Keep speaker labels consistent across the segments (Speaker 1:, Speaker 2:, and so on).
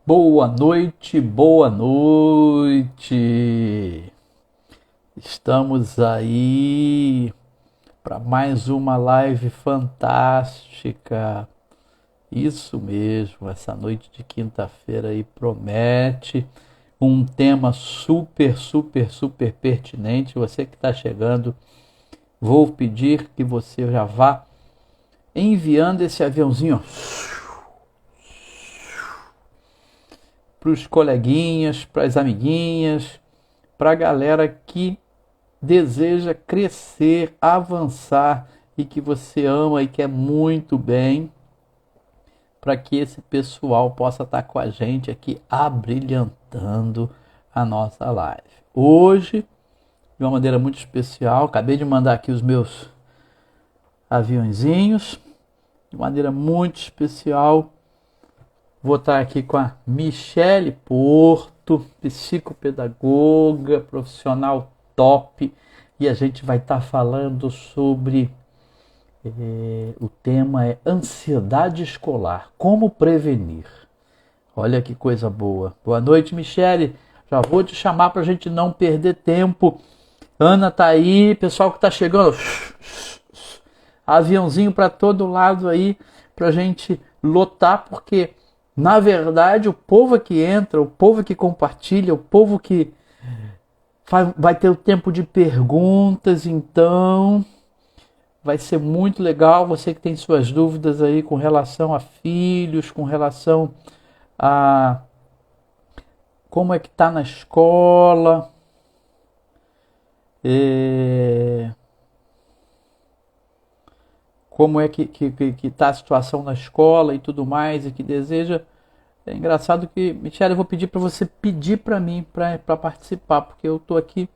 Speaker 1: Boa noite, boa noite. Estamos aí para mais uma live fantástica. Isso mesmo, essa noite de quinta-feira aí promete um tema super pertinente. Você que está chegando, vou pedir que você já vá enviando esse aviãozinho para os coleguinhas, para as amiguinhas, para a galera que deseja crescer, avançar e que você ama e quer muito bem, para que esse pessoal possa estar com a gente aqui abrilhantando a nossa live. Hoje, de uma maneira muito especial, acabei de mandar aqui os meus aviãozinhos, de maneira muito especial. Vou estar aqui com a Michele Porto, psicopedagoga, profissional top, e a gente vai estar falando sobre o tema é ansiedade escolar, como prevenir. Olha que coisa boa. Boa noite, Michele. Já vou te chamar para a gente não perder tempo. Ana tá aí, pessoal que tá chegando, aviãozinho para todo lado aí para a gente lotar, porque na verdade o povo que entra, o povo que compartilha, o povo que vai ter o tempo de perguntas, então vai ser muito legal. Você que tem suas dúvidas aí com relação a filhos, com relação a como é que tá na escola, é, como é que tá a situação na escola e tudo mais, e que deseja. É engraçado que, Michele, eu vou pedir para você pedir para mim para participar, porque eu tô aqui,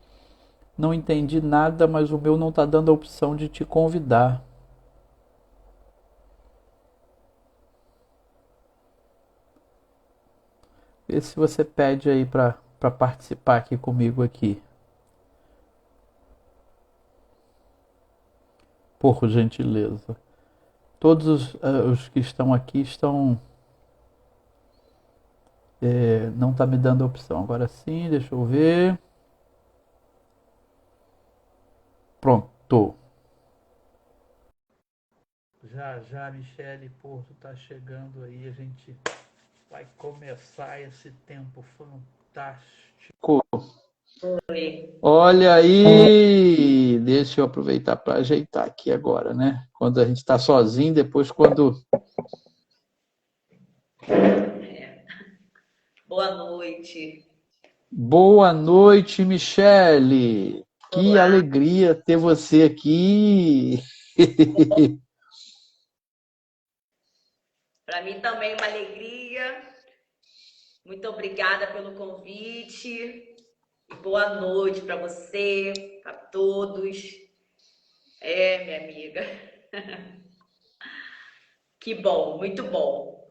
Speaker 1: não entendi nada, mas o meu não tá dando a opção de te convidar. Vê se você pede aí para participar aqui comigo aqui, por gentileza. Todos os que estão aqui estão, não tá me dando a opção. Agora sim, deixa eu ver. Pronto. Já já, Michele Porto tá chegando aí, a gente vai começar esse tempo fantástico.
Speaker 2: Oi.
Speaker 1: Olha aí, deixa eu aproveitar para ajeitar aqui agora, né? Quando a gente está sozinho, depois quando.
Speaker 2: É. Boa noite.
Speaker 1: Boa noite, Michele. Que
Speaker 2: Olá.
Speaker 1: alegria ter você aqui.
Speaker 2: Para mim também uma alegria. Muito obrigada pelo convite. E boa noite para você, para todos. É, minha amiga. Que bom, muito bom.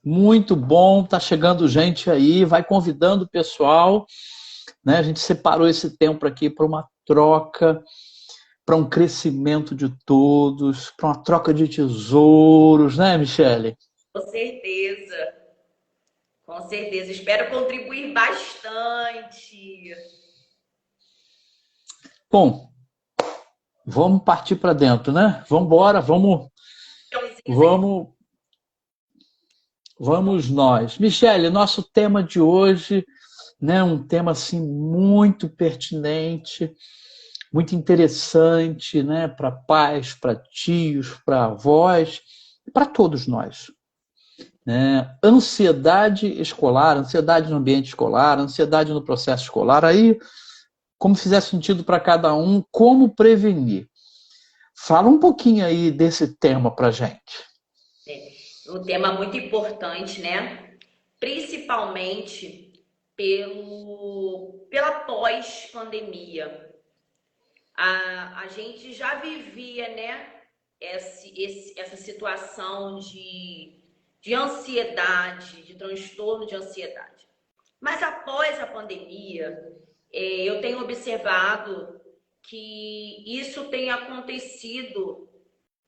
Speaker 1: Muito bom, tá chegando gente aí, vai convidando o pessoal, né? A gente separou esse tempo aqui para uma troca, para um crescimento de todos, para uma troca de tesouros, né, Michele?
Speaker 2: Com certeza, com certeza. Espero contribuir bastante.
Speaker 1: Bom, vamos partir para dentro, né? Vamos embora, vamos, vamos nós. Michele, nosso tema de hoje, né, um tema assim muito pertinente, muito interessante, né, para pais, para tios, para avós, para todos nós. Né? Ansiedade escolar, ansiedade no ambiente escolar, ansiedade no processo escolar, aí, como fizer sentido para cada um, como prevenir. Fala um pouquinho aí desse tema para gente.
Speaker 2: Um tema muito importante, né? Principalmente pela pós-pandemia. A gente já vivia, né, essa situação de ansiedade, de transtorno de ansiedade. Mas após a pandemia, eu tenho observado que isso tem acontecido,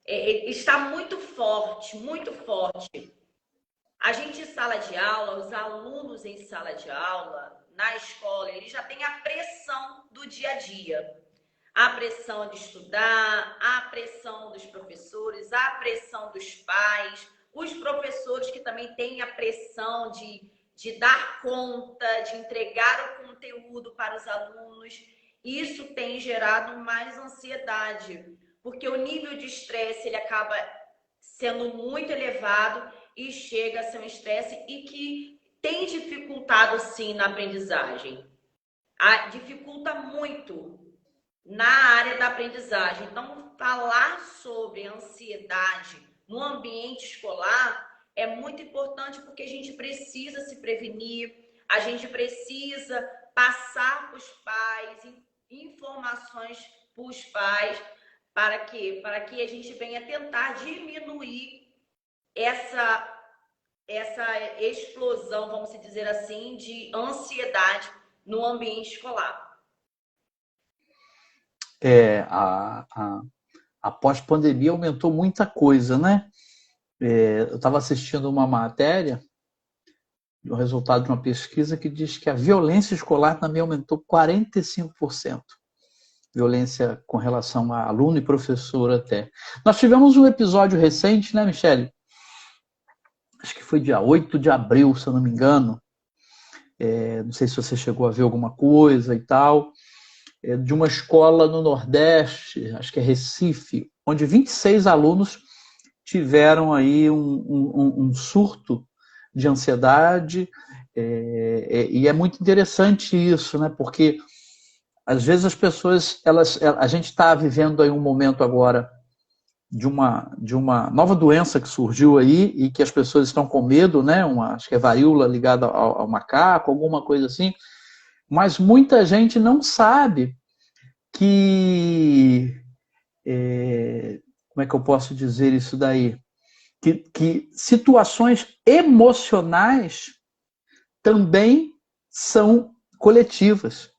Speaker 2: está muito forte, muito forte. A gente em sala de aula, os alunos em sala de aula, na escola, eles já têm a pressão do dia a dia. A pressão de estudar, a pressão dos professores, a pressão dos pais, os professores que também têm a pressão de dar conta, de entregar o conteúdo para os alunos. Isso tem gerado mais ansiedade, porque o nível de estresse ele acaba sendo muito elevado e chega a ser um estresse e que tem dificultado sim na aprendizagem. Dificulta muito na área da aprendizagem. Então, falar sobre ansiedade no ambiente escolar é muito importante porque a gente precisa se prevenir, a gente precisa passar para os pais informações para os pais para quê? Para que a gente venha tentar diminuir essa explosão, vamos dizer assim, de ansiedade no ambiente escolar.
Speaker 1: A pós-pandemia aumentou muita coisa, né? Eu estava assistindo uma matéria, o resultado de uma pesquisa que diz que a violência escolar também aumentou 45%. Violência com relação a aluno e professor até. Nós tivemos um episódio recente, né, Michele? Acho que foi dia 8 de abril, se eu não me engano. Não sei se você chegou a ver alguma coisa e tal. De uma escola no Nordeste, acho que é Recife, onde 26 alunos tiveram aí um surto de ansiedade. E é muito interessante isso, né? Porque às vezes as pessoas, a gente está vivendo aí um momento agora de uma nova doença que surgiu aí e que as pessoas estão com medo, né? Acho que é varíola ligada ao macaco, alguma coisa assim. Mas muita gente não sabe que... como é que eu posso dizer isso daí? Que situações emocionais também são coletivas.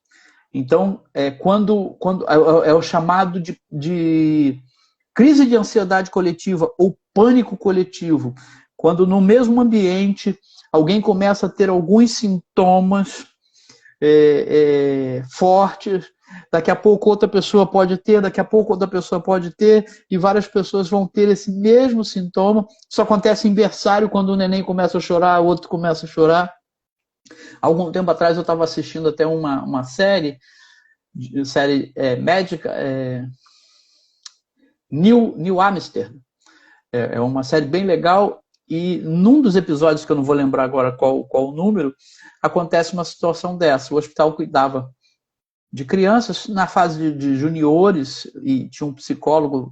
Speaker 1: Então, quando é o chamado de crise de ansiedade coletiva ou pânico coletivo, quando no mesmo ambiente alguém começa a ter alguns sintomas fortes, daqui a pouco outra pessoa pode ter, daqui a pouco outra pessoa pode ter, e várias pessoas vão ter esse mesmo sintoma. Isso acontece em berçário, quando o neném começa a chorar, o outro começa a chorar. Algum tempo atrás eu estava assistindo até uma série médica, New Amsterdam. É uma série bem legal, e num dos episódios, que eu não vou lembrar agora qual o número, acontece uma situação dessa. O hospital cuidava de crianças na fase de juniores e tinha um psicólogo.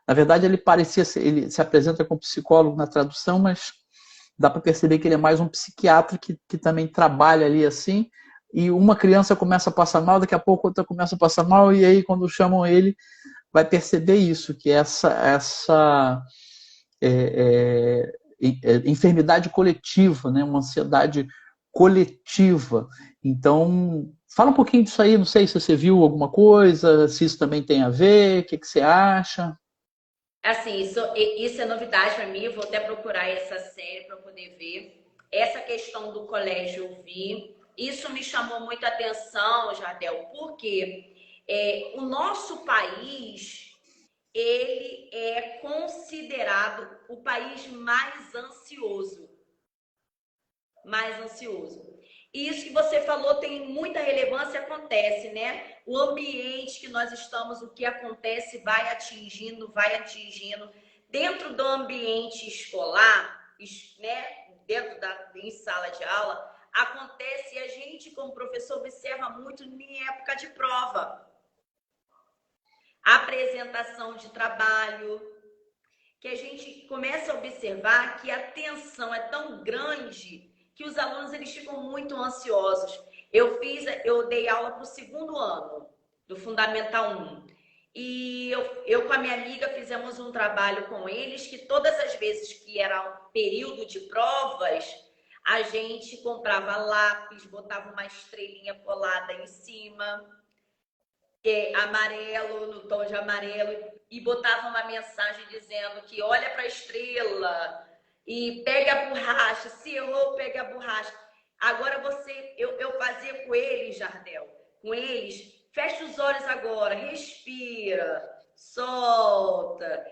Speaker 1: Na verdade, ele se apresenta como psicólogo na tradução, mas dá para perceber que ele é mais um psiquiatra que também trabalha ali assim. E uma criança começa a passar mal, daqui a pouco outra começa a passar mal, e aí quando chamam ele, vai perceber isso, que essa enfermidade coletiva, né? Uma ansiedade coletiva. Então, fala um pouquinho disso aí, não sei se você viu alguma coisa, se isso também tem a ver, o que você acha?
Speaker 2: Assim, isso é novidade para mim, eu vou até procurar essa série para poder ver. Essa questão do colégio eu vi, isso me chamou muita atenção, Jardel, porque o nosso país, ele é considerado o país mais ansioso. Mais ansioso. E isso que você falou tem muita relevância, acontece, né? O ambiente que nós estamos, o que acontece vai atingindo. Dentro do ambiente escolar, né? Em sala de aula, acontece, e a gente, como professor, observa muito em época de prova. Apresentação de trabalho, que a gente começa a observar que a tensão é tão grande que os alunos eles ficam muito ansiosos. Eu dei aula para o 2º ano do Fundamental 1. E eu com a minha amiga fizemos um trabalho com eles que todas as vezes que era um período de provas, a gente comprava lápis, botava uma estrelinha colada em cima, amarelo, no tom de amarelo, e botava uma mensagem dizendo que olha para a estrela, e pega a borracha, se errou, pega a borracha. Agora eu fazia com eles, Jardel, com eles, fecha os olhos agora, respira, solta,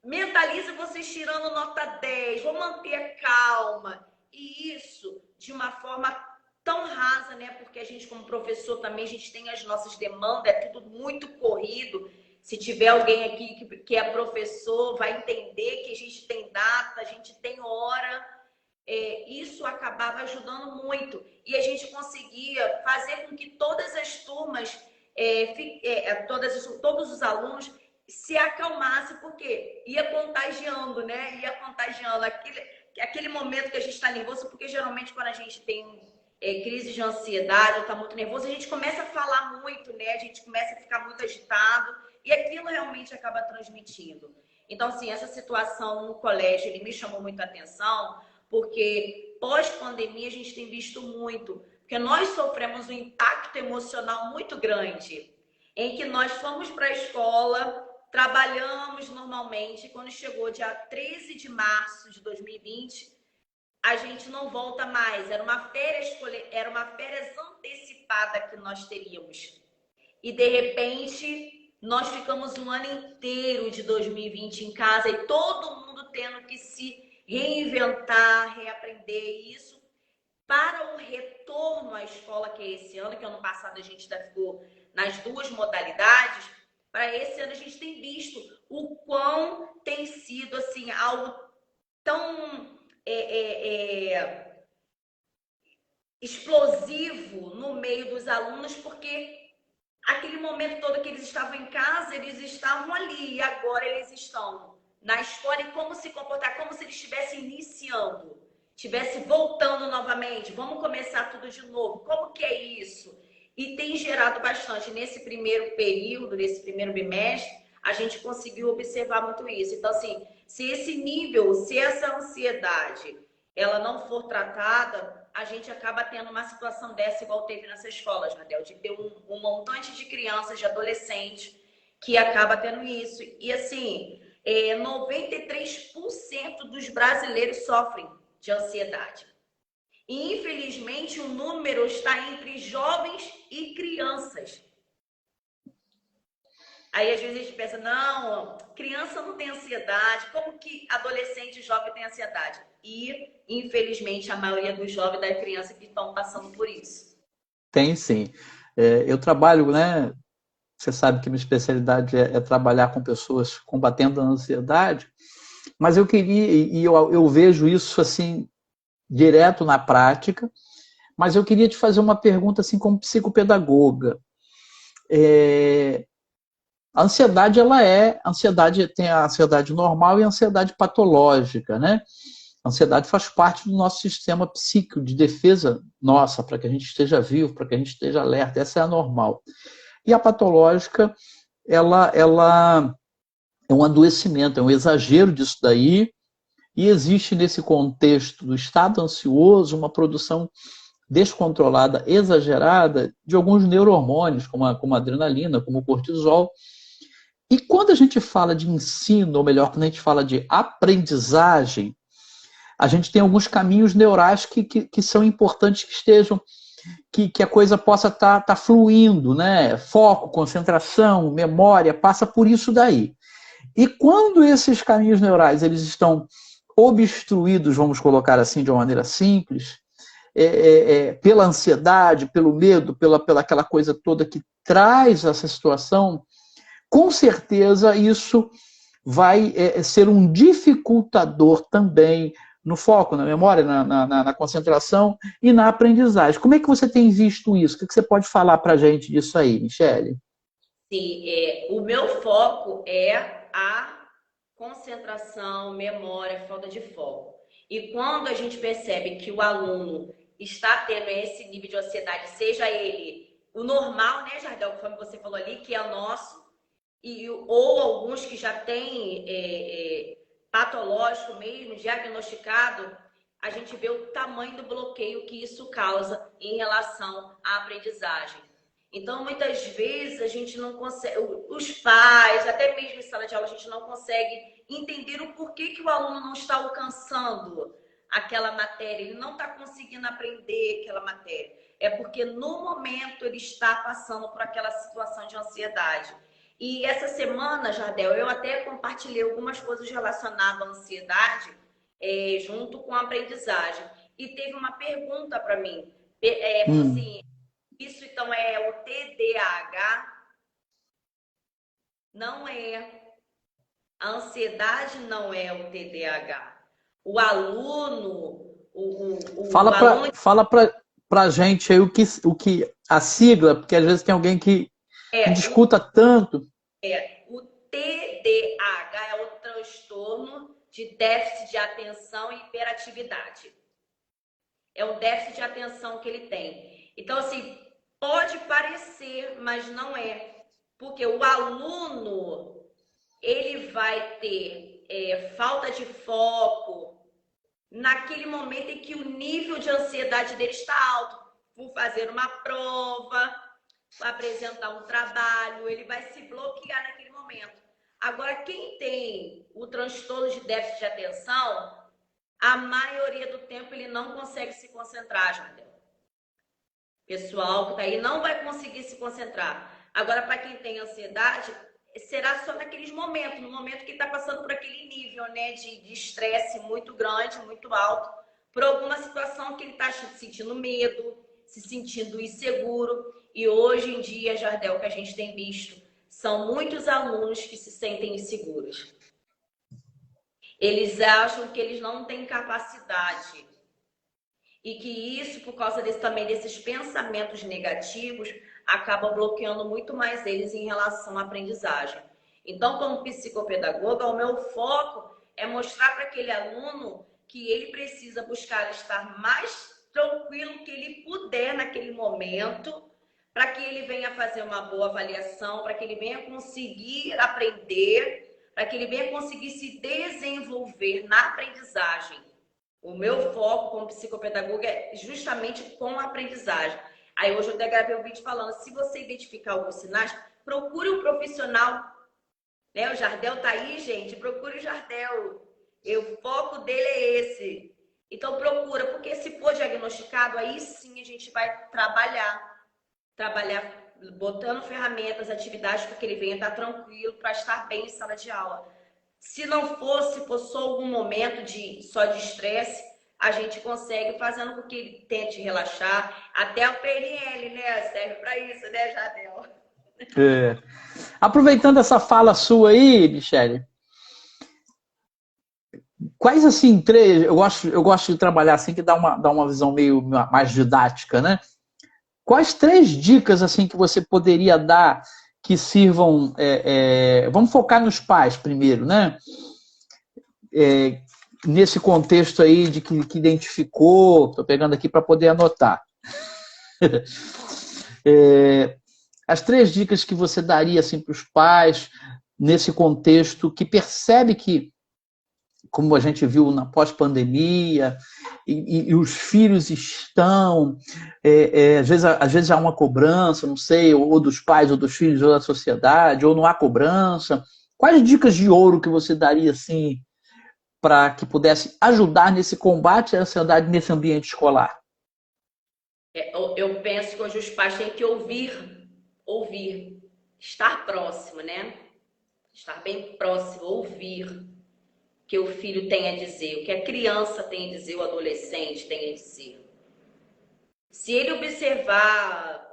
Speaker 2: mentaliza vocês tirando nota 10, vou manter a calma. E isso de uma forma tão rasa, né? Porque a gente, como professor, também a gente tem as nossas demandas, é tudo muito corrido. Se tiver alguém aqui que é professor, vai entender que a gente tem data, a gente tem hora. Isso acabava ajudando muito. E a gente conseguia fazer com que todas as turmas, todos os alunos se acalmassem, porque ia contagiando, né? Ia contagiando aquele momento que a gente está nervoso, porque geralmente quando a gente tem crise de ansiedade ou está muito nervoso, a gente começa a falar muito, né? A gente começa a ficar muito agitado e aquilo realmente acaba transmitindo. Então, assim, essa situação no colégio, ele me chamou muito a atenção, porque pós-pandemia a gente tem visto muito, porque nós sofremos um impacto emocional muito grande, em que nós fomos para a escola, trabalhamos normalmente, quando chegou dia 13 de março de 2020, a gente não volta mais, era uma férias antecipada que nós teríamos. E de repente, nós ficamos um ano inteiro de 2020 em casa e todo mundo tendo que se reinventar, reaprender isso para o retorno à escola, que é esse ano, que ano passado a gente ainda ficou nas duas modalidades. Para esse ano a gente tem visto o quão tem sido assim algo tão explosivo no meio dos alunos, porque aquele momento todo que eles estavam em casa, eles estavam ali, e agora eles estão na escola, e como se comportar, como se eles estivessem iniciando, estivessem voltando novamente, vamos começar tudo de novo, como que é isso? E tem gerado bastante, nesse primeiro período, nesse primeiro bimestre, a gente conseguiu observar muito isso. Então, assim, se esse nível, se essa ansiedade, ela não for tratada, a gente acaba tendo uma situação dessa igual teve nessas escolas, Nadel, de ter um montante de crianças, de adolescentes, que acaba tendo isso. E assim, 93% dos brasileiros sofrem de ansiedade. E infelizmente o número está entre jovens e crianças. Aí às vezes a gente pensa, não, criança não tem ansiedade, como que adolescente e jovem tem ansiedade? E, infelizmente, a maioria dos jovens e das crianças que estão passando por isso.
Speaker 1: Tem sim. Eu trabalho, né? Você sabe que minha especialidade é trabalhar com pessoas combatendo a ansiedade, mas eu queria, e eu vejo isso assim, direto na prática, mas eu queria te fazer uma pergunta assim como psicopedagoga. A ansiedade, ansiedade tem a ansiedade normal e a ansiedade patológica, né? A ansiedade faz parte do nosso sistema psíquico de defesa nossa, para que a gente esteja vivo, para que a gente esteja alerta. Essa é a normal. E a patológica, ela é um adoecimento, é um exagero disso daí, e existe nesse contexto do estado ansioso uma produção descontrolada, exagerada, de alguns neurohormônios, como a adrenalina, como o cortisol. E quando a gente fala de ensino, ou melhor, quando a gente fala de aprendizagem, a gente tem alguns caminhos neurais que são importantes que estejam, que a coisa possa tá fluindo, né? Foco, concentração, memória, passa por isso daí. E quando esses caminhos neurais eles estão obstruídos, vamos colocar assim de uma maneira simples, pela ansiedade, pelo medo, pela aquela coisa toda que traz essa situação, com certeza isso vai ser um dificultador também no foco, na memória, na concentração e na aprendizagem. Como é que você tem visto isso? O que você pode falar para a gente disso aí, Michele?
Speaker 2: Sim, o meu foco é a concentração, memória, falta de foco. E quando a gente percebe que o aluno está tendo esse nível de ansiedade, seja ele o normal, né, Jardel, como você falou ali, que é o nosso, ou alguns que já têm patológico mesmo, diagnosticado, a gente vê o tamanho do bloqueio que isso causa em relação à aprendizagem. Então, muitas vezes, a gente não consegue, os pais, até mesmo em sala de aula, a gente não consegue entender o porquê que o aluno não está alcançando aquela matéria, ele não está conseguindo aprender aquela matéria. É porque no momento ele está passando por aquela situação de ansiedade. E essa semana, Jardel, eu até compartilhei algumas coisas relacionadas à ansiedade junto com a aprendizagem. E teve uma pergunta para mim. Falou assim, isso então é o TDAH? Não é. A ansiedade não é o TDAH. O aluno,
Speaker 1: Fala pra gente aí o que a sigla, porque às vezes tem alguém que discuta tanto.
Speaker 2: O TDAH é o transtorno de déficit de atenção e hiperatividade. É o déficit de atenção que ele tem. Então, assim, pode parecer, mas não é. Porque o aluno, ele vai ter falta de foco naquele momento em que o nível de ansiedade dele está alto. Por fazer uma prova, apresentar um trabalho, ele vai se bloquear naquele momento. Agora, quem tem o transtorno de déficit de atenção, a maioria do tempo ele não consegue se concentrar, Jardel. Pessoal que está aí não vai conseguir se concentrar. Agora, para quem tem ansiedade, será só naqueles momentos, no momento que está passando por aquele nível, né, de estresse muito grande, muito alto, por alguma situação que ele está sentindo medo, se sentindo inseguro. E hoje em dia, Jardel, o que a gente tem visto, são muitos alunos que se sentem inseguros. Eles acham que eles não têm capacidade. E que isso, por causa também desses pensamentos negativos, acaba bloqueando muito mais eles em relação à aprendizagem. Então, como psicopedagoga, o meu foco é mostrar para aquele aluno que ele precisa buscar estar mais tranquilo que ele puder naquele momento, para que ele venha fazer uma boa avaliação, para que ele venha conseguir aprender, para que ele venha conseguir se desenvolver na aprendizagem. O meu foco como psicopedagoga é justamente com a aprendizagem. Aí hoje eu até gravei um vídeo falando, se você identificar alguns sinais, procure um profissional. Né? O Jardel tá aí, gente, procure o Jardel. O foco dele é esse. Então procura, porque se for diagnosticado, aí sim a gente vai trabalhar botando ferramentas, atividades para que ele venha estar tranquilo, para estar bem em sala de aula. Se não fosse, for só algum momento só de estresse, a gente consegue fazendo com que ele tente relaxar. Até o PNL, né? Serve para isso, né, Jardel?
Speaker 1: Aproveitando essa fala sua aí, Michele, quais assim, três. Eu gosto de trabalhar assim, que dá uma visão meio mais didática, né? Quais três dicas assim que você poderia dar que sirvam. Vamos focar nos pais primeiro, né? Nesse contexto aí de que identificou, estou pegando aqui para poder anotar. As três dicas que você daria assim, para os pais nesse contexto que percebe que, como a gente viu na pós-pandemia, e os filhos estão, às vezes há uma cobrança, não sei, ou dos pais, ou dos filhos, ou da sociedade, ou não há cobrança. Quais dicas de ouro que você daria assim para que pudesse ajudar nesse combate à ansiedade nesse ambiente escolar?
Speaker 2: Eu penso que hoje os pais têm que ouvir, estar próximo, né? Estar bem próximo, ouvir o que o filho tem a dizer, o que a criança tem a dizer, o adolescente tem a dizer. Se ele observar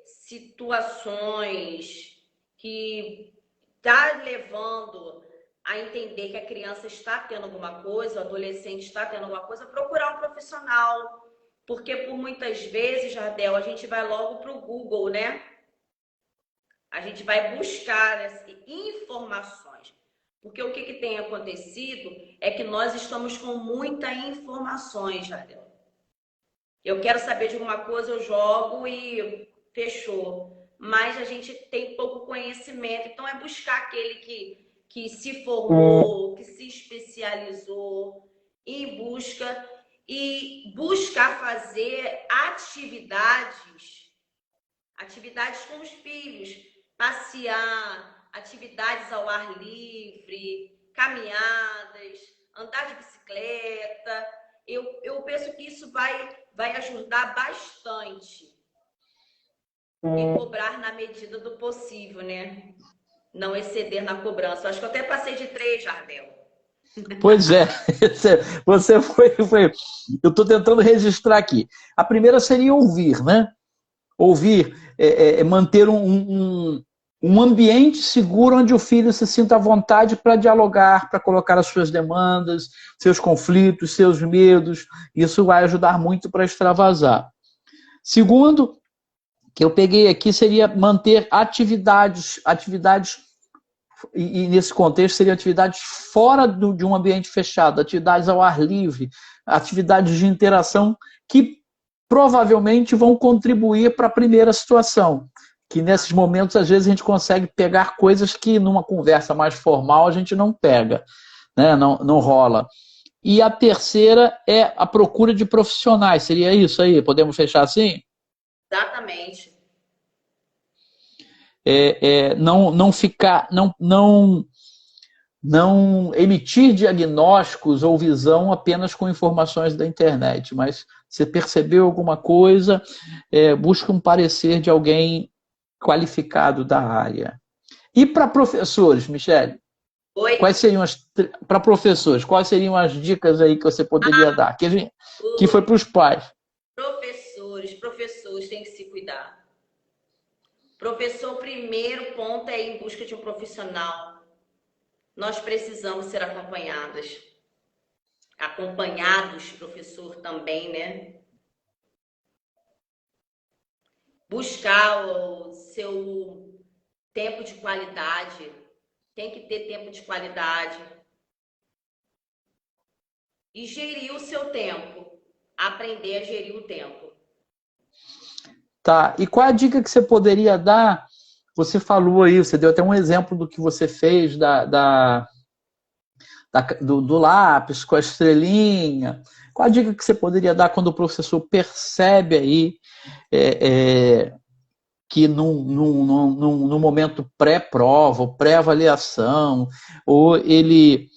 Speaker 2: situações que tá levando a entender que a criança está tendo alguma coisa, o adolescente está tendo alguma coisa, procurar um profissional. Porque por muitas vezes, Jardel, a gente vai logo para o Google, né? A gente vai buscar informações. Porque o que tem acontecido é que nós estamos com muitas informações, Jardel. Eu quero saber de alguma coisa, eu jogo e fechou. Mas a gente tem pouco conhecimento. Então é buscar aquele que se formou, que se especializou em busca e buscar fazer atividades com os filhos, passear, atividades ao ar livre, caminhadas, andar de bicicleta. Eu penso que isso vai ajudar bastante. E cobrar na medida do possível, né? Não exceder na cobrança. Eu acho que eu até passei de 3, Jardel.
Speaker 1: Pois é, você foi. Eu estou tentando registrar aqui. A primeira seria ouvir, né? Ouvir, manter um ambiente seguro onde o filho se sinta à vontade para dialogar, para colocar as suas demandas, seus conflitos, seus medos. Isso vai ajudar muito para extravasar. Segundo, que eu peguei aqui, seria manter atividades e nesse contexto seriam atividades fora de um ambiente fechado, atividades ao ar livre, atividades de interação que provavelmente vão contribuir para a primeira situação, que nesses momentos às vezes a gente consegue pegar coisas que numa conversa mais formal a gente não pega, né? Não rola. E a terceira é a procura de profissionais, seria isso aí? Podemos fechar assim?
Speaker 2: Exatamente.
Speaker 1: Não ficar, não emitir diagnósticos ou visão apenas com informações da internet, mas você percebeu alguma coisa, busca um parecer de alguém qualificado da área. E para professores, Michele,
Speaker 2: Oi?
Speaker 1: para professores, quais seriam as dicas aí que você poderia dar? Que foi para os pais.
Speaker 2: Professores têm que se cuidar. Professor, primeiro ponto é ir em busca de um profissional. Nós precisamos ser acompanhados, professor, também, né? Buscar o seu tempo de qualidade, tem que ter tempo de qualidade. E gerir o seu tempo, aprender a gerir o tempo.
Speaker 1: Tá, e qual a dica que você poderia dar? Você falou aí, você deu até um exemplo do que você fez do lápis com a estrelinha. Qual a dica que você poderia dar quando o professor percebe aí que num momento pré-prova, ou pré-avaliação, ou ele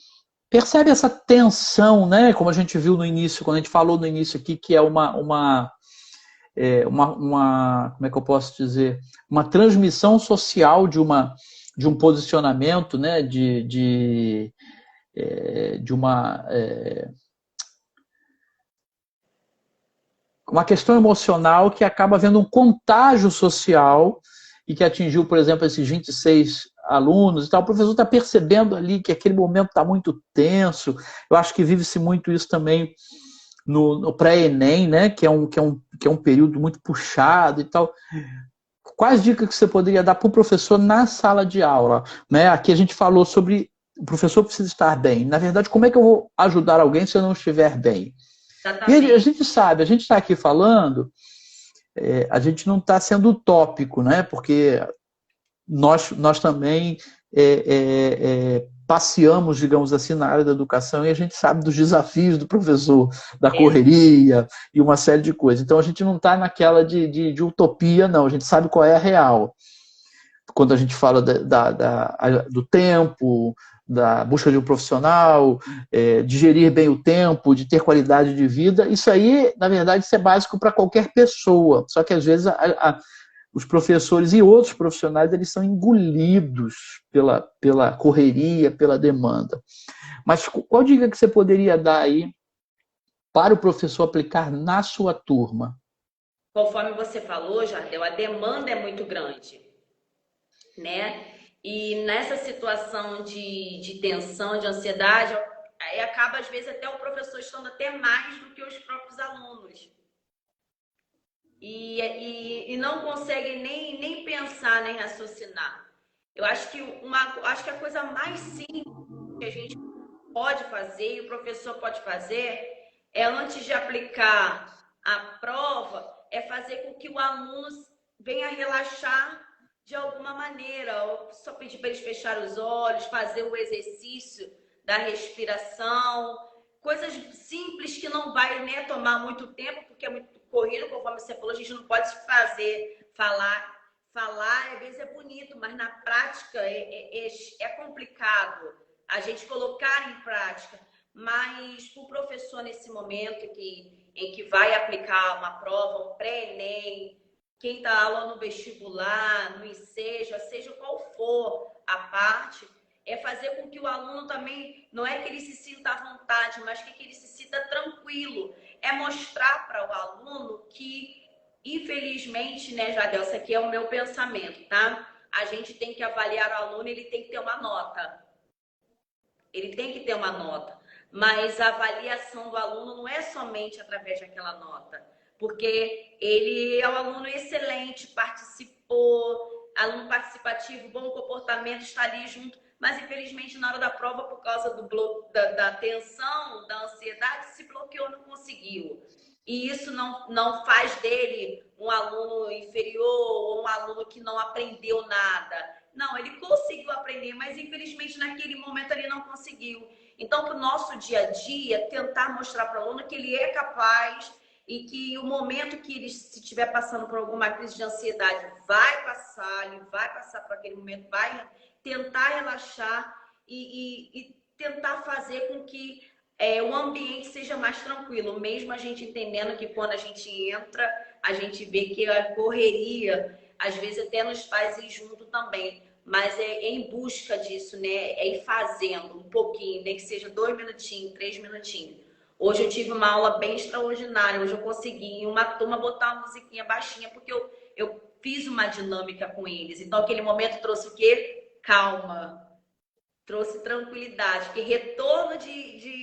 Speaker 1: percebe essa tensão, né? Como a gente viu no início, quando a gente falou no início aqui, que é como é que eu posso dizer? Uma transmissão social de um posicionamento, né? De uma questão emocional que acaba havendo um contágio social e que atingiu, por exemplo, esses 26 alunos e tal. O professor está percebendo ali que aquele momento está muito tenso. Eu acho que vive-se muito isso também no pré-ENEM, né? Que é um período muito puxado e tal. Quais dicas que você poderia dar para o professor na sala de aula? Né? Aqui a gente falou sobre o professor precisa estar bem. Na verdade, como é que eu vou ajudar alguém se eu não estiver bem? E a gente sabe, a gente está aqui falando, a gente não está sendo utópico, né? Porque nós também passeamos, digamos assim, na área da educação e a gente sabe dos desafios do professor, da correria e uma série de coisas. Então a gente não está naquela de utopia, não. A gente sabe qual é a real. Quando a gente fala do tempo, da busca de um profissional, de gerir bem o tempo, de ter qualidade de vida, isso aí, na verdade, isso é básico para qualquer pessoa. Só que às vezes os professores e outros profissionais eles são engolidos pela correria, pela demanda. Mas qual dica que você poderia dar aí para o professor aplicar na sua turma?
Speaker 2: Conforme você falou, Jardel, a demanda é muito grande, né? E nessa situação de tensão, de ansiedade, aí acaba às vezes até o professor estando até mais do que os próprios alunos. E não consegue nem pensar, nem raciocinar. Eu acho que a coisa mais simples que a gente pode fazer, e o professor pode fazer, é antes de aplicar a prova, é fazer com que o aluno venha relaxar de alguma maneira, ou só pedir para eles fechar os olhos, fazer o exercício da respiração, coisas simples que não vai, né, tomar muito tempo, porque é muito corrido, conforme você falou, a gente não pode falar às vezes é bonito, mas na prática é complicado a gente colocar em prática. Mas para o professor, nesse momento em que vai aplicar uma prova, um pré-ENEM, quem dá aula no vestibular, no ICEJA, seja qual for a parte, é fazer com que o aluno também, não é que ele se sinta à vontade, mas que ele se sinta tranquilo. É mostrar para o aluno que, infelizmente, né, Jadel, isso aqui é o meu pensamento, tá? A gente tem que avaliar o aluno, ele tem que ter uma nota. Ele tem que ter uma nota. Mas a avaliação do aluno não é somente através daquela nota. Porque ele é um aluno excelente, participou, aluno participativo, bom comportamento, está ali junto. Mas, infelizmente, na hora da prova, por causa da tensão, da ansiedade, se bloqueou, não conseguiu. E isso não faz dele um aluno inferior ou um aluno que não aprendeu nada. Não, ele conseguiu aprender, mas infelizmente naquele momento ele não conseguiu. Então, para o nosso dia a dia, tentar mostrar para o aluno que ele é capaz e que o momento que ele se estiver passando por alguma crise de ansiedade ele vai passar por aquele momento, vai tentar relaxar e tentar fazer com que o ambiente seja mais tranquilo, mesmo a gente entendendo que quando a gente entra, a gente vê que a correria, às vezes até nos faz ir junto também, mas é em busca disso, né? É ir fazendo um pouquinho, nem que seja 2 minutinhos, 3 minutinhos. Hoje eu tive uma aula bem extraordinária, hoje eu consegui em uma turma botar uma musiquinha baixinha, porque eu fiz uma dinâmica com eles. Então aquele momento trouxe o quê? Calma, trouxe tranquilidade, porque retorno de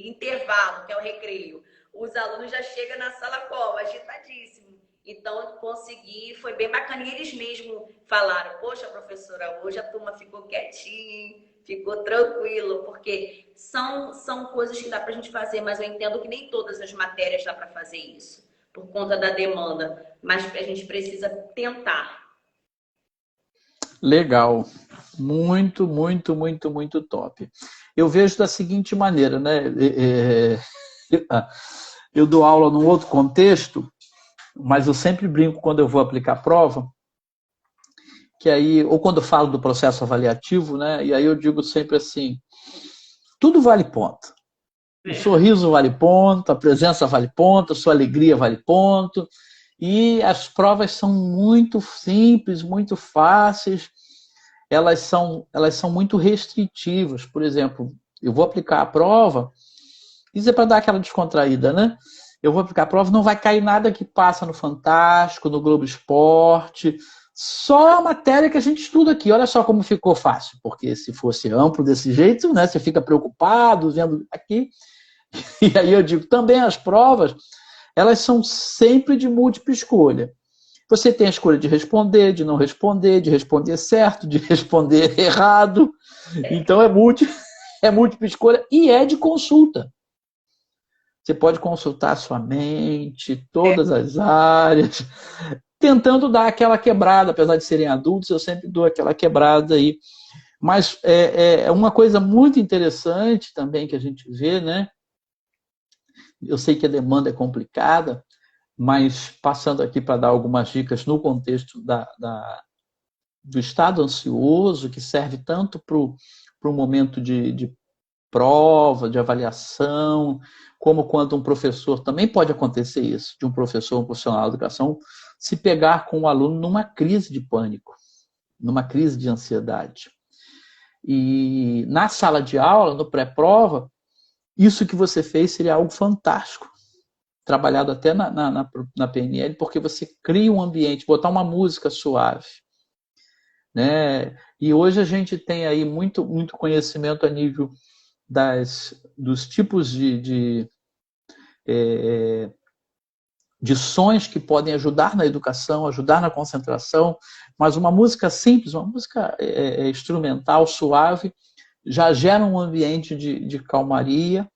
Speaker 2: intervalo, que é o recreio, os alunos já chegam na sala como? Agitadíssimo. Então, consegui, foi bem bacana. E eles mesmos falaram, poxa, professora, hoje a turma ficou quietinha, ficou tranquilo, porque são coisas que dá para a gente fazer, mas eu entendo que nem todas as matérias dá para fazer isso, por conta da demanda, mas a gente precisa tentar.
Speaker 1: Legal. Muito, muito, muito, muito top. Eu vejo da seguinte maneira, né? Eu dou aula num outro contexto, mas eu sempre brinco quando eu vou aplicar prova, que aí, ou quando eu falo do processo avaliativo, né? E aí eu digo sempre assim, tudo vale ponto. O sorriso vale ponto, a presença vale ponto, a sua alegria vale ponto. E as provas são muito simples, muito fáceis, elas são muito restritivas. Por exemplo, eu vou aplicar a prova, isso é para dar aquela descontraída, né? Eu vou aplicar a prova, não vai cair nada que passa no Fantástico, no Globo Esporte, só a matéria que a gente estuda aqui. Olha só como ficou fácil, porque se fosse amplo desse jeito, né, você fica preocupado vendo aqui. E aí eu digo, também as provas, elas são sempre de múltipla escolha. Você tem a escolha de responder, de não responder, de responder certo, de responder errado. Então é múltipla escolha e é de consulta. Você pode consultar a sua mente, todas as áreas, tentando dar aquela quebrada. Apesar de serem adultos, eu sempre dou aquela quebrada aí. Mas é uma coisa muito interessante também que a gente vê, né? Eu sei que a demanda é complicada, mas passando aqui para dar algumas dicas no contexto do estado ansioso, que serve tanto para o momento de prova, de avaliação, como quando um professor, também pode acontecer isso, de um professor, um profissional de educação, se pegar com o aluno numa crise de pânico, numa crise de ansiedade. E na sala de aula, no pré-prova, isso que você fez seria algo fantástico, trabalhado até na PNL, porque você cria um ambiente, botar uma música suave, né? E hoje a gente tem aí muito, muito conhecimento a nível dos tipos de sons que podem ajudar na educação, ajudar na concentração, mas uma música simples, uma música instrumental, suave, já gera um ambiente de calmaria.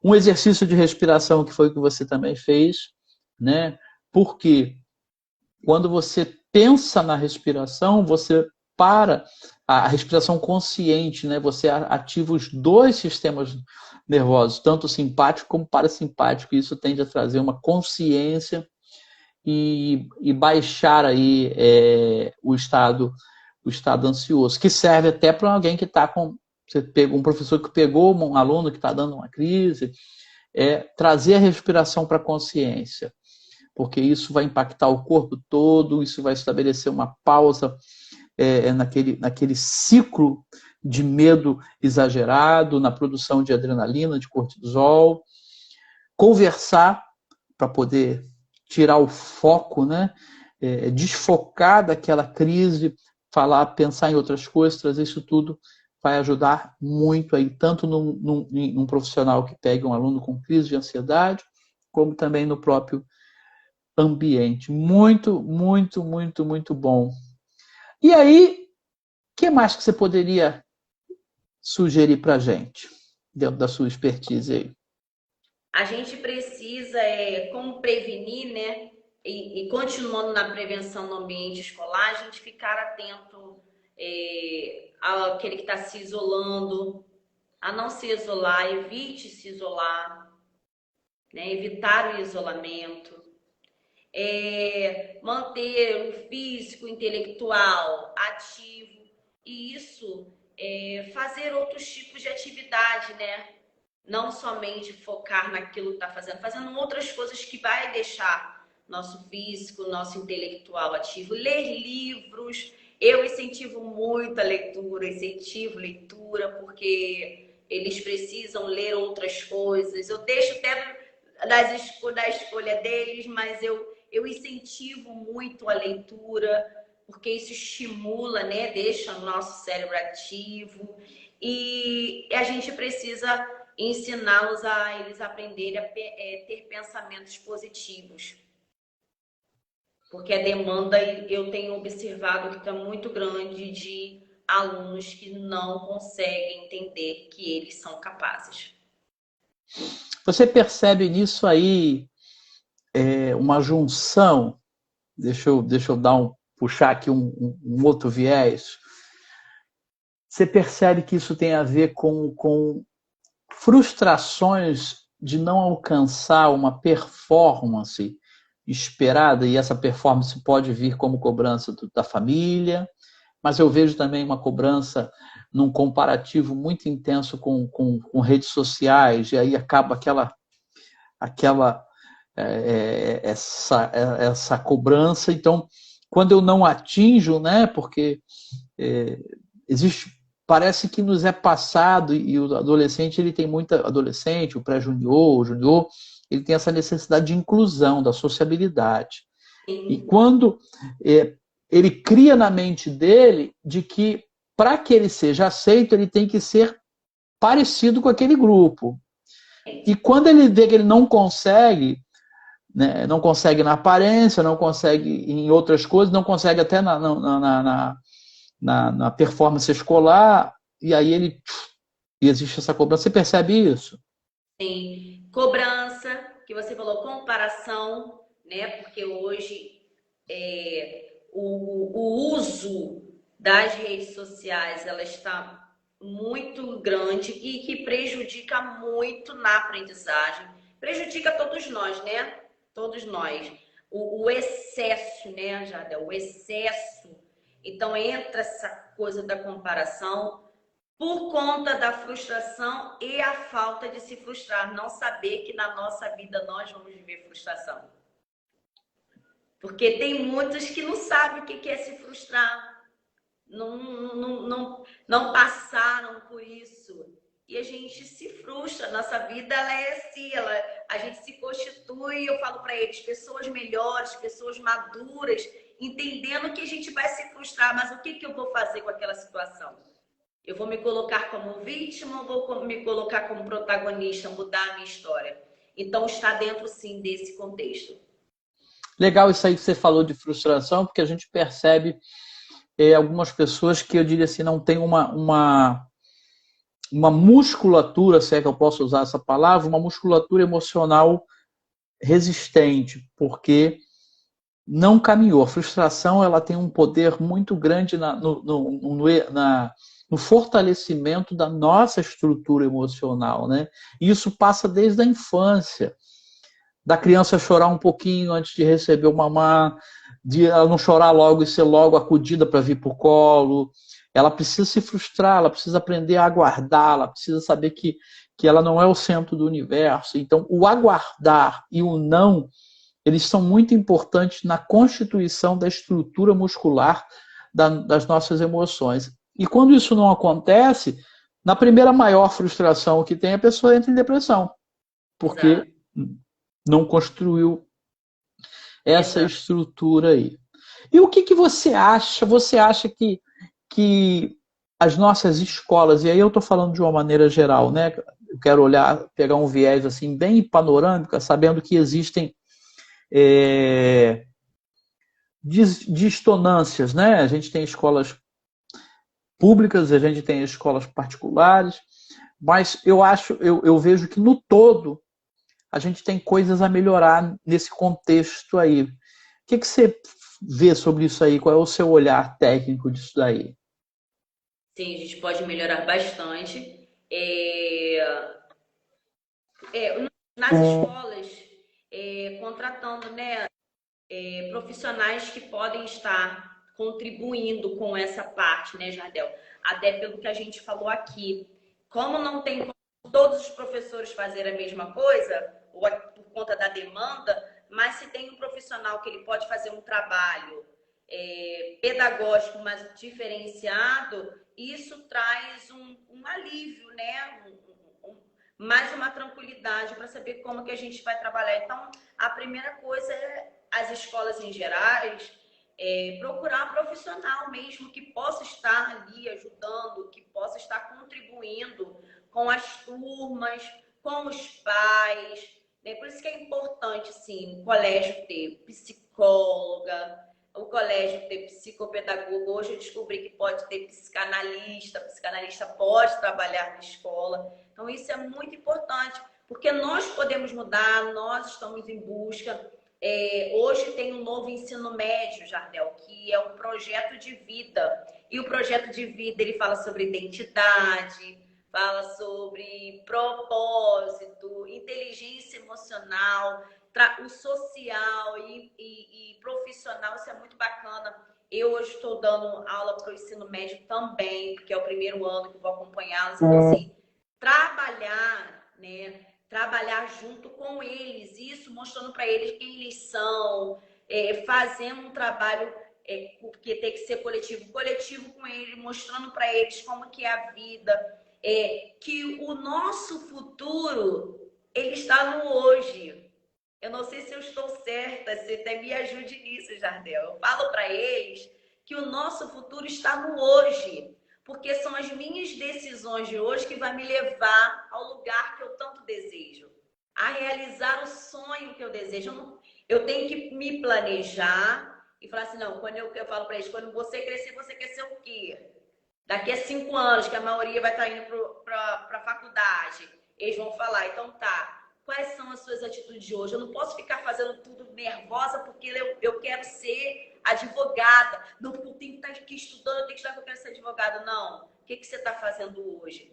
Speaker 1: Um exercício de respiração, que foi o que você também fez, né? Porque quando você pensa na respiração, você para a respiração consciente, né? Você ativa os dois sistemas nervosos, tanto o simpático como o parasimpático, e isso tende a trazer uma consciência e baixar aí o estado ansioso, que serve até para alguém que está com... Você pegou um professor que pegou um aluno que está dando uma crise, trazer a respiração para a consciência, porque isso vai impactar o corpo todo, isso vai estabelecer uma pausa naquele ciclo de medo exagerado, na produção de adrenalina, de cortisol. Conversar para poder tirar o foco, né? Desfocar daquela crise, falar, pensar em outras coisas, trazer isso tudo vai ajudar muito aí, tanto num profissional que pega um aluno com crise de ansiedade, como também no próprio ambiente. Muito, muito, muito, muito bom. E aí, o que mais que você poderia sugerir para a gente, dentro da sua expertise aí?
Speaker 2: A gente precisa, como prevenir, né? E continuando na prevenção no ambiente escolar, a gente ficar atento àquele que está se isolando, a não se isolar, evite se isolar, né? Evitar o isolamento, manter o físico, intelectual ativo, e isso fazer outros tipos de atividade, né? Não somente focar naquilo que está fazendo outras coisas que vai deixar nosso físico, nosso intelectual ativo. Ler livros, eu incentivo muito a leitura, porque eles precisam ler outras coisas. Eu deixo até da escolha deles, mas eu incentivo muito a leitura, porque isso estimula, né? Deixa o nosso cérebro ativo, e a gente precisa ensiná-los a eles aprenderem a ter pensamentos positivos. Porque a demanda, eu tenho observado que está muito grande de alunos que não conseguem entender que eles são capazes.
Speaker 1: Você percebe nisso aí uma junção? Deixa eu puxar aqui um outro viés. Você percebe que isso tem a ver com frustrações de não alcançar uma performance esperada, e essa performance pode vir como cobrança da família, mas eu vejo também uma cobrança num comparativo muito intenso com redes sociais, e aí acaba essa cobrança. Então, quando eu não atinjo, né, porque parece que nos é passado, e o adolescente, ele tem muita, adolescente, o pré-junior, o junior, ele tem essa necessidade de inclusão, da sociabilidade. E quando ele cria na mente dele de que, para que ele seja aceito, ele tem que ser parecido com aquele grupo. E quando ele vê que ele não consegue, né, não consegue na aparência, não consegue em outras coisas, não consegue até na performance escolar, e aí existe essa cobrança. Você percebe isso?
Speaker 2: Sim. Cobrança, que você falou, comparação, né? Porque hoje o uso das redes sociais, ela está muito grande e que prejudica muito na aprendizagem. Prejudica todos nós, né? Todos nós. O excesso, né, Jadel? O excesso. Então entra essa coisa da comparação por conta da frustração e a falta de se frustrar. Não saber que na nossa vida nós vamos viver frustração. Porque tem muitos que não sabem o que é se frustrar. Não passaram por isso. E a gente se frustra. Nossa vida, ela é assim. A gente se constitui, eu falo para eles, pessoas melhores, pessoas maduras, entendendo que a gente vai se frustrar. Mas o que eu vou fazer com aquela situação? Eu vou me colocar como vítima ou vou me colocar como protagonista, mudar a minha história? Então, está dentro, sim, desse contexto.
Speaker 1: Legal isso aí que você falou de frustração, porque a gente percebe algumas pessoas que, eu diria assim, não tem uma musculatura, se é que eu posso usar essa palavra, uma musculatura emocional resistente, porque não caminhou. A frustração, ela tem um poder muito grande no fortalecimento da nossa estrutura emocional, né? E isso passa desde a infância. da criança chorar um pouquinho antes de receber o mamá, de ela não chorar logo e ser logo acudida para vir para o colo. Ela precisa se frustrar, ela precisa aprender a aguardar, ela precisa saber que ela não é o centro do universo. Então, o aguardar e o não, eles são muito importantes na constituição da estrutura muscular das nossas emoções. E quando isso não acontece, na primeira maior frustração que tem, a pessoa entra em depressão, porque
Speaker 2: Exato.
Speaker 1: não construiu essa
Speaker 2: Exato.
Speaker 1: estrutura aí. E o que você acha? Você acha que as nossas escolas, e aí eu estou falando de uma maneira geral, né? Eu quero pegar um viés assim bem panorâmico, sabendo que existem distonâncias, né? A gente tem escolas públicas, a gente tem escolas particulares, mas eu vejo que no todo a gente tem coisas a melhorar nesse contexto aí. O que você vê sobre isso aí? Qual é o seu olhar técnico disso daí?
Speaker 2: Sim, a gente pode melhorar bastante. Nas escolas, contratando, né, profissionais que podem estar contribuindo com essa parte, né, Jardel? Até pelo que a gente falou aqui. Como não tem como todos os professores fazerem a mesma coisa, ou por conta da demanda, mas se tem um profissional que ele pode fazer um trabalho pedagógico, mas diferenciado, isso traz um alívio, né? Mais uma tranquilidade para saber como que a gente vai trabalhar. Então, a primeira coisa é as escolas em gerais procurar um profissional mesmo que possa estar ali ajudando, que possa estar contribuindo com as turmas, com os pais. Né? Por isso que é importante, sim, o colégio ter psicóloga, o colégio ter psicopedagogo. Hoje eu descobri que pode ter psicanalista pode trabalhar na escola. Então, isso é muito importante, porque nós podemos mudar, nós estamos em busca. Hoje tem um novo ensino médio, Jardel, que é um projeto de vida. E o projeto de vida, ele fala sobre identidade, fala sobre propósito, inteligência emocional, o social e profissional. Isso é muito bacana. Eu hoje estou dando aula para o ensino médio também, porque é o primeiro ano que eu vou acompanhá-los. Então, assim, trabalhar, né? Trabalhar junto com eles, isso mostrando para eles quem eles são, fazendo um trabalho, porque tem que ser coletivo com eles, mostrando para eles como que é a vida, que o nosso futuro, ele está no hoje. Eu não sei se eu estou certa, se até me ajude nisso, Jardel. Eu falo para eles que o nosso futuro está no hoje, porque são as minhas decisões de hoje que vai me levar ao lugar que eu tanto desejo, a realizar o sonho que eu desejo. Eu tenho que me planejar e falar assim, não, quando eu falo para eles, quando você crescer, você quer ser o quê? Daqui a 5 anos, que a maioria vai estar indo para a faculdade, eles vão falar, então tá, quais são as suas atitudes de hoje? Eu não posso ficar fazendo tudo nervosa porque eu quero ser advogada. Não, porque eu tenho que estar aqui estudando, eu tenho que estudar porque eu quero ser advogada. Não. O que você está fazendo hoje?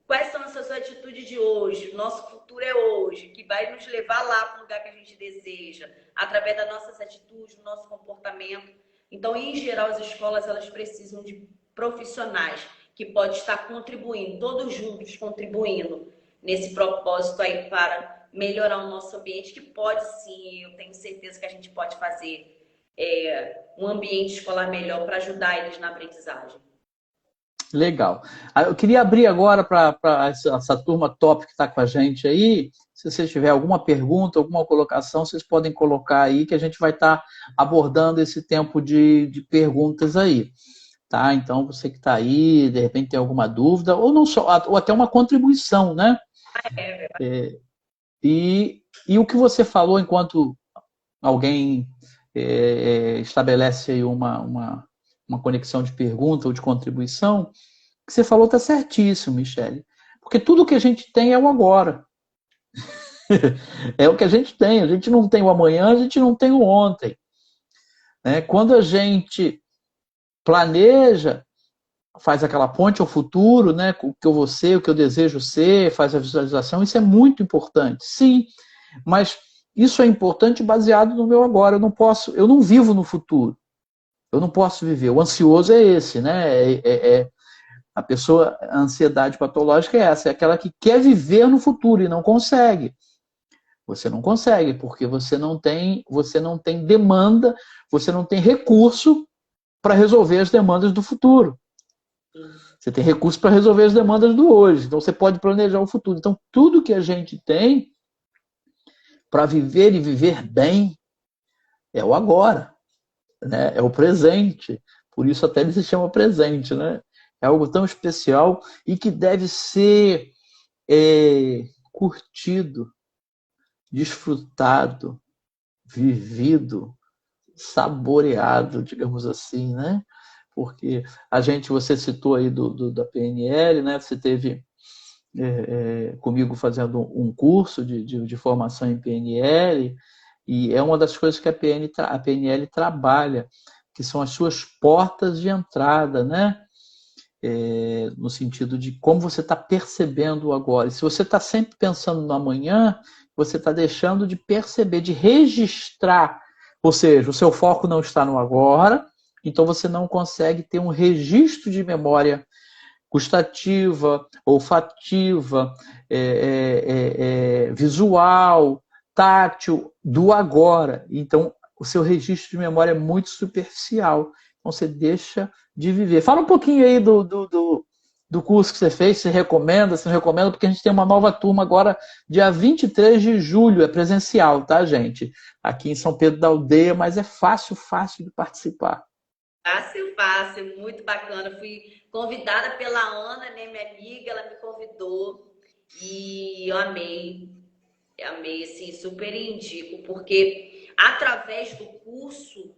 Speaker 2: Quais são as suas atitudes de hoje? Nosso futuro é hoje, que vai nos levar lá para o lugar que a gente deseja, através das nossas atitudes, do nosso comportamento. Então, em geral, as escolas elas precisam de profissionais que podem estar contribuindo, todos juntos contribuindo nesse propósito aí para melhorar o nosso ambiente, que pode sim, eu tenho certeza que a gente pode fazer um ambiente escolar melhor para ajudar eles na aprendizagem.
Speaker 1: Legal. Eu queria abrir agora para essa turma top que está com a gente aí. Se vocês tiverem alguma pergunta, alguma colocação, vocês podem colocar aí, que a gente vai estar abordando esse tempo de perguntas aí. Tá? Então, você que está aí, de repente tem alguma dúvida, ou não só, ou até uma contribuição, né? E o que você falou enquanto alguém estabelece aí uma conexão de pergunta ou de contribuição, o que você falou está certíssimo, Michele. Porque tudo que a gente tem é o agora. É o que a gente tem. A gente não tem o amanhã, a gente não tem o ontem. Quando a gente planeja, faz aquela ponte ao futuro, né? O que eu vou ser, o que eu desejo ser, faz a visualização, isso é muito importante. Sim, mas isso é importante baseado no meu agora. Eu não vivo no futuro. Eu não posso viver. O ansioso é esse, né? A pessoa, a ansiedade patológica é essa, é aquela que quer viver no futuro e não consegue. Você não consegue, porque você não tem demanda, você não tem recurso para resolver as demandas do futuro. Você tem recurso para resolver as demandas do hoje. Então você pode planejar o futuro. Então tudo que a gente tem para viver e viver bem é o agora, né? É o presente. Por isso até ele se chama presente, né? É algo tão especial e que deve ser curtido, desfrutado, vivido, saboreado, digamos assim, né? Porque você citou aí da PNL, né? Você teve comigo fazendo um curso de formação em PNL, e é uma das coisas que a PNL trabalha, que são as suas portas de entrada, né? No sentido de como você está percebendo o agora. E se você está sempre pensando no amanhã, você está deixando de perceber, de registrar. Ou seja, o seu foco não está no agora, então você não consegue ter um registro de memória gustativa, olfativa, visual, tátil, do agora. Então, o seu registro de memória é muito superficial. Então, você deixa de viver. Fala um pouquinho aí do curso que você fez, se recomenda, se não recomenda, porque a gente tem uma nova turma agora, dia 23 de julho, é presencial, tá, gente? Aqui em São Pedro da Aldeia, mas é fácil, fácil de participar.
Speaker 2: Fácil, fácil, muito bacana. Fui convidada pela Ana, né, minha amiga, ela me convidou e eu amei, assim, super indico, porque através do curso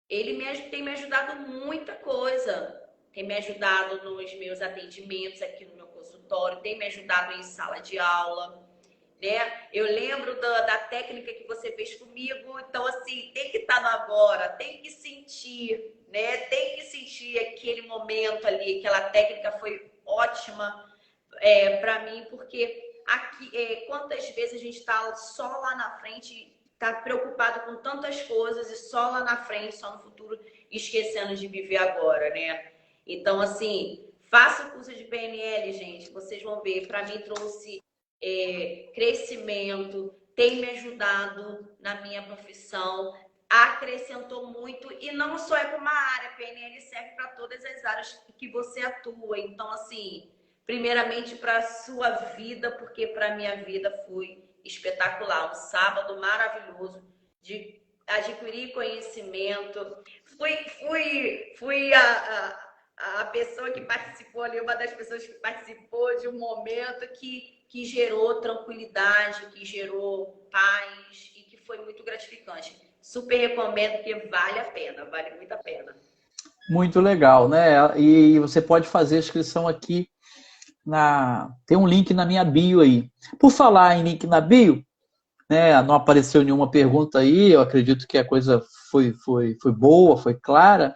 Speaker 2: tem me ajudado muita coisa. Tem me ajudado nos meus atendimentos aqui no meu consultório, tem me ajudado em sala de aula, né? Eu lembro da técnica que você fez comigo, então assim, tem que estar no agora, tem que sentir, né? Tem que sentir aquele momento ali, aquela técnica foi ótima para mim, porque aqui, quantas vezes a gente está só lá na frente, está preocupado com tantas coisas e só lá na frente, só no futuro, esquecendo de viver agora, né? Então, assim, faça o curso de PNL, gente, vocês vão ver. Para mim, trouxe crescimento, tem me ajudado na minha profissão, acrescentou muito, e não só é para uma área, PNL serve para todas as áreas que você atua. Então, assim, primeiramente para a sua vida, porque para a minha vida foi espetacular. Um sábado maravilhoso de adquirir conhecimento. Fui a pessoa que participou ali, uma das pessoas que participou de um momento que gerou tranquilidade, que gerou paz e que foi muito gratificante. Super recomendo, porque vale a pena, vale muito a pena.
Speaker 1: Muito legal, né? E você pode fazer a inscrição aqui tem um link na minha bio aí. Por falar em link na bio, né? Não apareceu nenhuma pergunta aí. Eu acredito que a coisa foi boa, foi clara.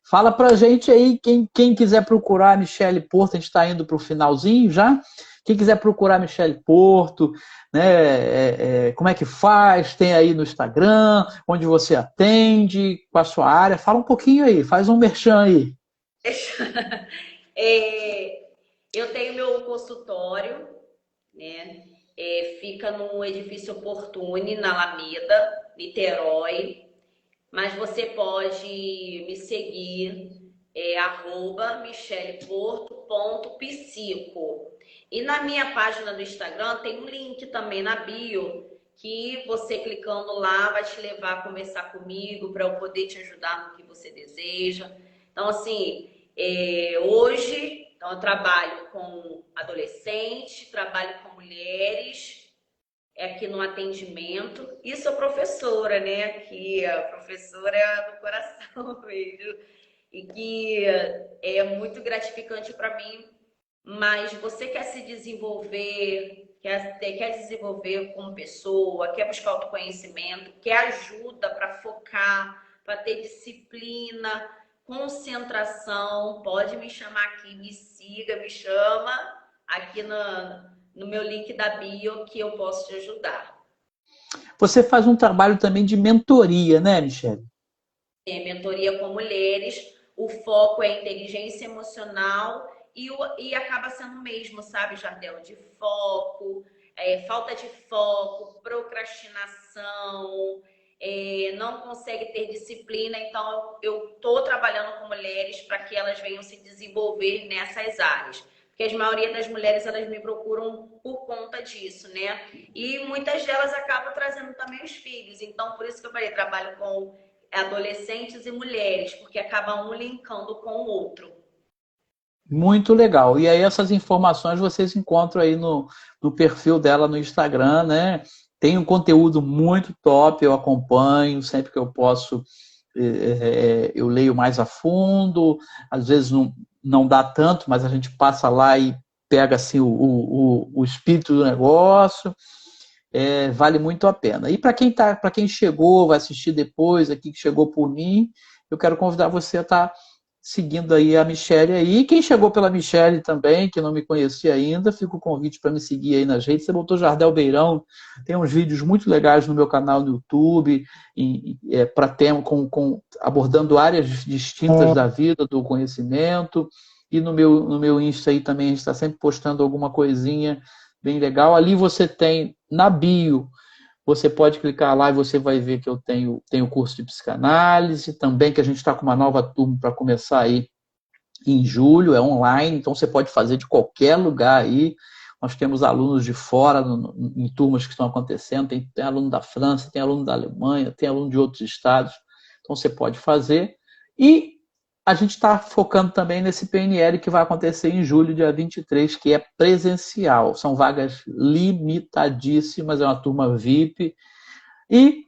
Speaker 1: Fala pra gente aí, quem quiser procurar a Michele Porto, a gente está indo para o finalzinho já. Quem quiser procurar a Michele Porto, né? Como é que faz? Tem aí no Instagram, onde você atende, com a sua área. Fala um pouquinho aí, faz um merchan aí.
Speaker 2: Eu tenho meu consultório, né? Fica no edifício Opportune, na Alameda, Niterói. Mas você pode me seguir, @micheleporto.psico. E na minha página do Instagram tem um link também na bio, que você clicando lá vai te levar a conversar comigo para eu poder te ajudar no que você deseja. Então, assim, hoje então, eu trabalho com adolescentes, trabalho com mulheres, aqui no atendimento, e sou professora, né? Que a professora é do coração mesmo, e que é muito gratificante para mim. Mas você quer se desenvolver, quer desenvolver como pessoa, quer buscar autoconhecimento, quer ajuda para focar, para ter disciplina, concentração, pode me chamar aqui, me siga, me chama aqui no meu link da bio que eu posso te ajudar.
Speaker 1: Você faz um trabalho também de mentoria, né, Michele?
Speaker 2: Mentoria com mulheres, o foco é inteligência emocional e acaba sendo o mesmo, sabe, Jardel? De foco, falta de foco, procrastinação, não consegue ter disciplina. Então, eu estou trabalhando com mulheres para que elas venham se desenvolver nessas áreas. Porque a maioria das mulheres, elas me procuram por conta disso, né? E muitas delas acabam trazendo também os filhos. Então, por isso que eu falei, trabalho com adolescentes e mulheres, porque acaba um linkando com o outro.
Speaker 1: Muito legal. E aí essas informações vocês encontram aí no perfil dela no Instagram, né? Tem um conteúdo muito top, eu acompanho sempre que eu posso, eu leio mais a fundo, às vezes não dá tanto, mas a gente passa lá e pega assim o espírito do negócio. Vale muito a pena. E para quem chegou, vai assistir depois aqui, que chegou por mim, eu quero convidar você a estar seguindo aí a Michele aí. Quem chegou pela Michele também, que não me conhecia ainda, fica o convite para me seguir aí nas redes. Você botou Jardel Beirão, tem uns vídeos muito legais no meu canal no YouTube, para tema abordando áreas distintas da vida, do conhecimento. E no meu Insta aí também a gente está sempre postando alguma coisinha bem legal. Ali você tem na bio, você pode clicar lá e você vai ver que eu tenho curso de psicanálise, também que a gente está com uma nova turma para começar aí em julho, é online, então você pode fazer de qualquer lugar aí. Nós temos alunos de fora em turmas que estão acontecendo, tem aluno da França, tem aluno da Alemanha, tem aluno de outros estados, então você pode fazer. E a gente está focando também nesse PNL que vai acontecer em julho, dia 23, que é presencial. São vagas limitadíssimas, é uma turma VIP. E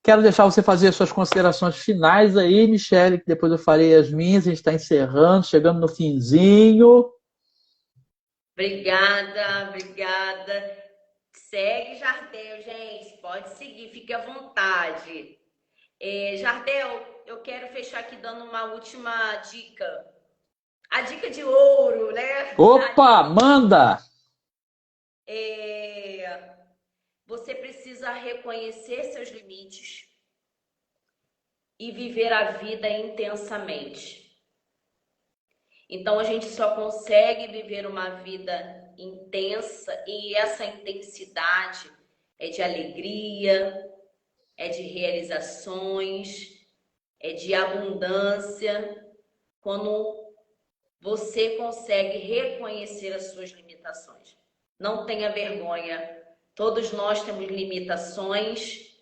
Speaker 1: quero deixar você fazer as suas considerações finais aí, Michele, que depois eu farei as minhas. A gente está encerrando, chegando no finzinho.
Speaker 2: Obrigada, obrigada. Segue Jardel, gente. Pode seguir, fique à vontade. Jardel, eu quero fechar aqui dando uma última dica. A dica de ouro, né?
Speaker 1: Opa, manda!
Speaker 2: Você precisa reconhecer seus limites e viver a vida intensamente. Então a gente só consegue viver uma vida intensa e essa intensidade é de alegria, é de realizações, é de abundância, quando você consegue reconhecer as suas limitações. Não tenha vergonha, todos nós temos limitações.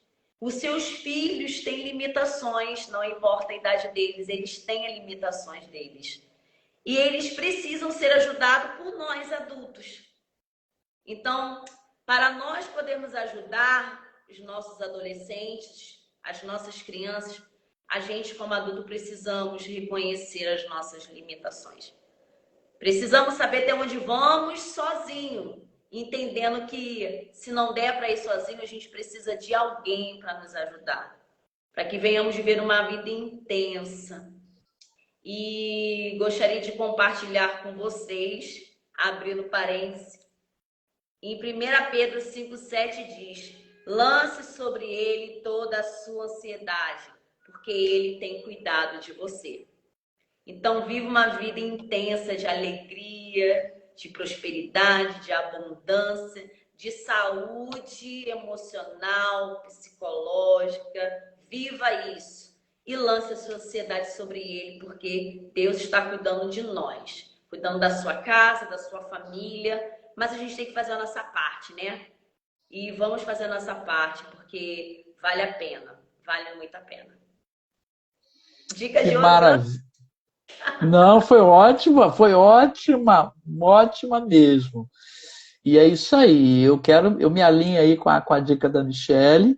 Speaker 2: Os seus filhos têm limitações, não importa a idade deles, eles têm as limitações deles. E eles precisam ser ajudados por nós adultos. Então, para nós podermos ajudar os nossos adolescentes, as nossas crianças, a gente como adulto precisamos reconhecer as nossas limitações. Precisamos saber até onde vamos sozinho, entendendo que se não der para ir sozinho, a gente precisa de alguém para nos ajudar, para que venhamos viver uma vida intensa. E gostaria de compartilhar com vocês, abrindo parênteses, em 1 Pedro 5,7 diz: lance sobre ele toda a sua ansiedade, porque ele tem cuidado de você. Então, viva uma vida intensa de alegria, de prosperidade, de abundância, de saúde emocional, psicológica. Viva isso e lance a sua ansiedade sobre ele, porque Deus está cuidando de nós, cuidando da sua casa, da sua família, mas a gente tem que fazer a nossa parte, né? E vamos fazer a nossa parte, porque vale a pena, vale muito a pena. Dica
Speaker 1: Que
Speaker 2: de ouro.
Speaker 1: maravilha! Não, foi ótima mesmo. E é isso aí. Eu me alinho aí com a dica da Michele.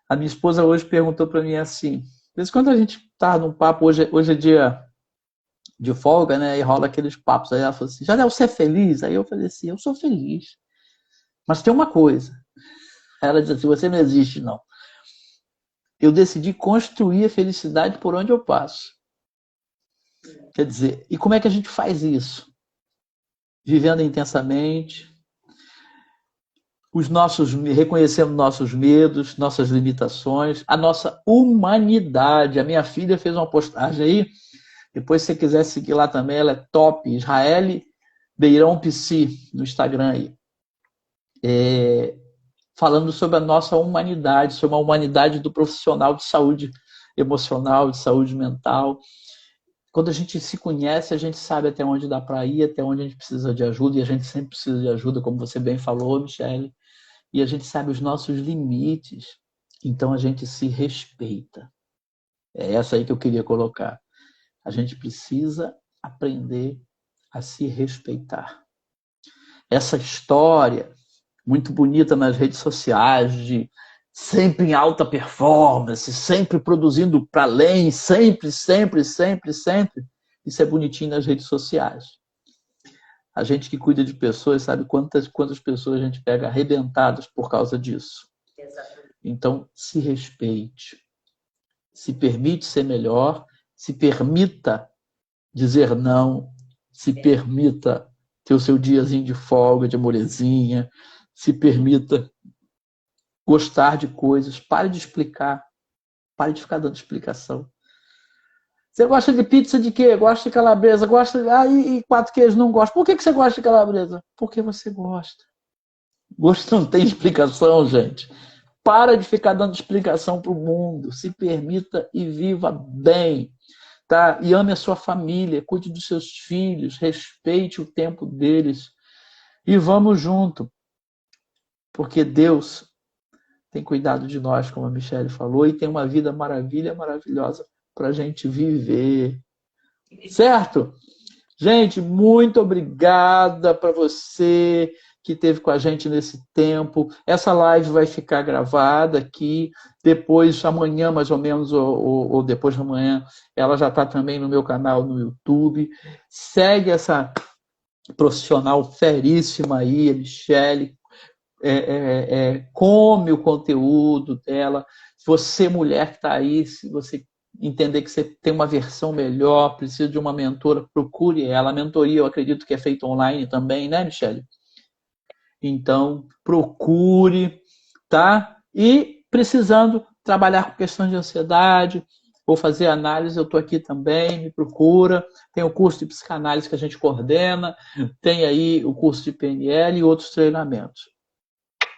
Speaker 1: A minha esposa hoje perguntou para mim assim, de vez em quando a gente tá num papo, hoje é dia de folga, né? E rola aqueles papos. Aí ela falou assim, Janel, você é feliz? Aí eu falei assim, eu sou feliz. Mas tem uma coisa. Aí ela disse assim, você não existe, não. Eu decidi construir a felicidade por onde eu passo. Quer dizer, e como é que a gente faz isso? Vivendo intensamente, reconhecendo nossos medos, nossas limitações, a nossa humanidade. A minha filha fez uma postagem aí, depois se você quiser seguir lá também, ela é top, Israele Beirão Psi, no Instagram aí. Falando sobre a nossa humanidade, sobre a humanidade do profissional de saúde emocional, de saúde mental. Quando a gente se conhece, a gente sabe até onde dá para ir, até onde a gente precisa de ajuda, e a gente sempre precisa de ajuda, como você bem falou, Michele, e a gente sabe os nossos limites, então a gente se respeita. É essa aí que eu queria colocar. A gente precisa aprender a se respeitar. Essa história muito bonita nas redes sociais, de sempre em alta performance, sempre produzindo para além, sempre. Isso é bonitinho nas redes sociais. A gente que cuida de pessoas sabe quantas pessoas a gente pega arrebentadas por causa disso.
Speaker 2: Exatamente.
Speaker 1: Então, se respeite. Se permite ser melhor, se permita dizer não, se permita ter o seu diazinho de folga, de molezinha, se permita gostar de coisas, pare de explicar, pare de ficar dando explicação. Você gosta de pizza de quê? Gosta de calabresa? Gosta de... e 4 queijos não gosta. Por que você gosta de calabresa? Porque você gosta. Gosto não tem explicação, gente. Para de ficar dando explicação para o mundo. Se permita e viva bem. Tá? E ame a sua família, cuide dos seus filhos, respeite o tempo deles. E vamos junto. Porque Deus tem cuidado de nós, como a Michele falou, e tem uma vida maravilhosa para a gente viver. Certo? Gente, muito obrigada para você que esteve com a gente nesse tempo. Essa live vai ficar gravada aqui. Depois, amanhã, mais ou menos, ou depois de amanhã, ela já está também no meu canal no YouTube. Segue essa profissional feríssima aí, a Michele. Come o conteúdo dela. Se você, mulher que está aí, se você entender que você tem uma versão melhor, precisa de uma mentora, procure ela. A mentoria, eu acredito que é feita online também, né, Michele? Então, procure, tá? E precisando trabalhar com questões de ansiedade ou fazer análise, eu estou aqui também, me procura. Tem o curso de psicanálise que a gente coordena, tem aí o curso de PNL e outros treinamentos.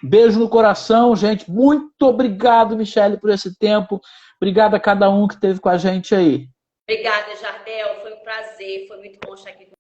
Speaker 1: Beijo no coração, gente. Muito obrigado, Michele, por esse tempo. Obrigado a cada um que esteve com a gente aí.
Speaker 2: Obrigada, Jardel. Foi um prazer. Foi muito bom estar aqui com